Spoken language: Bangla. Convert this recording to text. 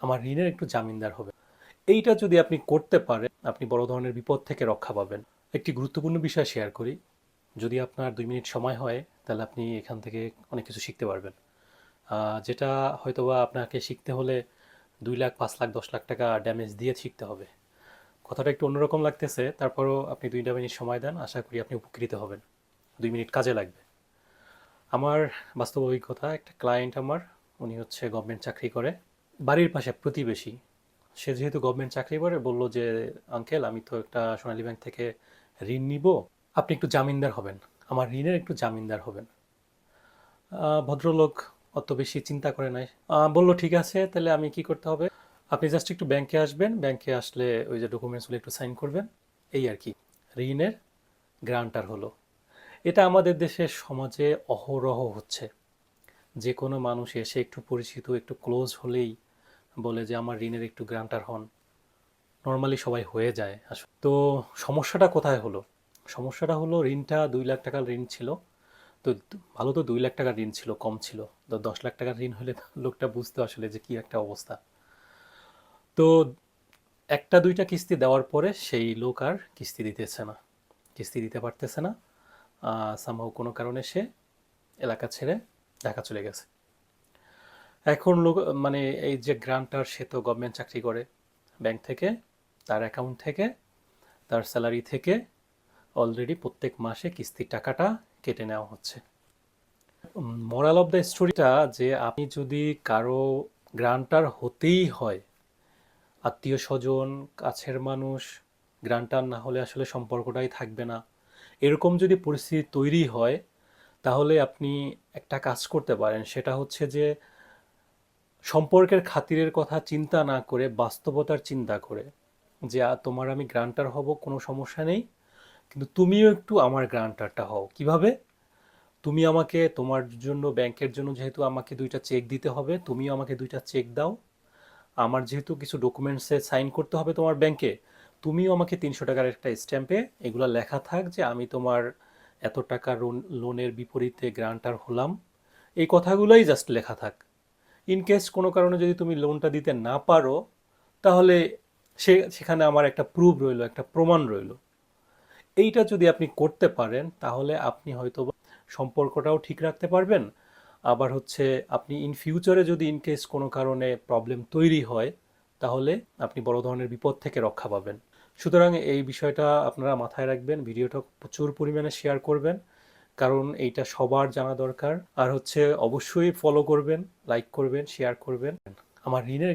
আমার ঋণের একটু জামিনদার হবেন। এইটা যদি আপনি করতে পারেন, আপনি বড় ধরনের বিপদ থেকে রক্ষা পাবেন। একটি গুরুত্বপূর্ণ বিষয় শেয়ার করি। যদি আপনার ২ মিনিট সময় হয়, তাহলে আপনি এখান থেকে অনেক কিছু শিখতে পারবেন। যেটা হয়তোবা আপনাকে শিখতে হলে ২ লাখ, ৫ লাখ, ১০ লাখ টাকা ড্যামেজ দিয়ে শিখতে হবে। কথাটা একটু অন্যরকম লাগতেছে, তারপরও আপনি ২টা মিনিট সময় দেন, আশা করি আপনি উপকৃত হবেন। ২ মিনিট কাজে লাগবে। আমার বাস্তব অভিজ্ঞতা, একটা ক্লায়েন্ট আমার, উনি হচ্ছে গভর্নমেন্ট চাকরি করে। বাড়ির পাশে প্রতিবেশী। সে যেহেতু গভর্নমেন্ট চাকরি করে, বলল যে আঙ্কেল, আমি তো একটা সোনালী ব্যাংক থেকে ঋণ নিব, আপনি একটু জামিনদার হবেন, আমার ঋণের একটু জামিনদার হবেন। ভদ্রলোক অত বেশি চিন্তা করে নাই। বলল ঠিক আছে, তাহলে আমি কি করতে হবে? আপনি জাস্ট একটু ব্যাংকে আসবেন, ব্যাংকে আসলে ওই যে ডকুমেন্টসগুলো একটু সাইন করবেন, এই আর কি। ঋণের গ্রান্টার হলো। এটা আমাদের দেশের সমাজে অহরহ হচ্ছে। যে কোনো মানুষ এসে একটু পরিচিত, একটু ক্লোজ হলেই বলে যে আমার ঋণের একটু গ্রান্টার হন। নর্মালি সবাই হয়ে যায় আসলে। তো সমস্যাটা কোথায় হলো? সমস্যাটা হলো, ঋণটা ২ লাখ টাকার ঋণ ছিল। তো ভালো তো, ২ লাখ টাকার ঋণ ছিল, কম ছিল। তো ১০ লাখ টাকার ঋণ হলে লোকটা বুঝতো আসলে যে কি একটা অবস্থা। তো একটা দুইটা কিস্তি দেওয়ার পরে সেই লোক আর কিস্তি দিতেছে না, কিস্তি দিতে পারতেছে না। সামহাও কোনো কারণে সে এলাকা ছেড়ে ঢাকা চলে গেছে। এখন লোক, মানে এই যে গ্রান্টার, সে তো গভর্নমেন্ট চাকরি করে, ব্যাংক থেকে তার অ্যাকাউন্ট থেকে, তার স্যালারি থেকে অলরেডি প্রত্যেক মাসে কিস্তির টাকাটা কেটে নেওয়া হচ্ছে। মোরাল অফ দ্য স্টোরিটা, যে আপনি যদি কারো গ্রান্টার হতেই হয়, আত্মীয় স্বজন, কাছের মানুষ, গ্রান্টার না হলে আসলে সম্পর্কটাই থাকবে না, এরকম যদি পরিস্থিতি তৈরি হয়, তাহলে আপনি একটা কাজ করতে পারেন। সেটা হচ্ছে যে সম্পর্কের খাতিরের কথা চিন্তা না করে, বাস্তবতার চিন্তা করে, যে তোমার আমি গ্রান্টার হব, কোনো সমস্যা নেই, কিন্তু তুমিও একটু আমার গ্রান্টারটা হও। কিভাবে? তুমি আমাকে, তোমার জন্য, ব্যাংকের জন্য যেহেতু আমাকে ২টা চেক দিতে হবে, তুমিও আমাকে ২টা চেক দাও। আমার যেহেতু কিছু ডকুমেন্টসে সাইন করতে হবে তোমার ব্যাংকে, তুমিও আমাকে ৩০০ টাকার একটা স্ট্যাম্পে এগুলো লেখা থাক যে আমি তোমার এত টাকা লোনের বিপরীতে গ্রান্টার হলাম। এই কথাগুলোই জাস্ট লেখা থাক। ইন কেস কোনো কারণে যদি তুমি লোনটা দিতে না পারো, তাহলে সেখানে আমার একটা প্রুফ রইলো, একটা প্রমাণ রইলো। এইটা যদি আপনি করতে পারেন, তাহলে আপনি হয়তো সম্পর্কটাও ঠিক রাখতে পারবেন। আবার হচ্ছে, আপনি ইন ফিউচারে যদি ইন কেস কোনো কারণে প্রবলেম তৈরি হয়, তাহলে আপনি বড় ধরনের বিপদ থেকে রক্ষা পাবেন। সুতরাং এই বিষয়টা আপনারা মাথায় রাখবেন, ভিডিওটা প্রচুর পরিমাণে শেয়ার করবেন, কারণ এইটা সবার জানা দরকার। আর হচ্ছে অবশ্যই ফলো করবেন, লাইক করবেন, শেয়ার করবেন। আমার ঋণের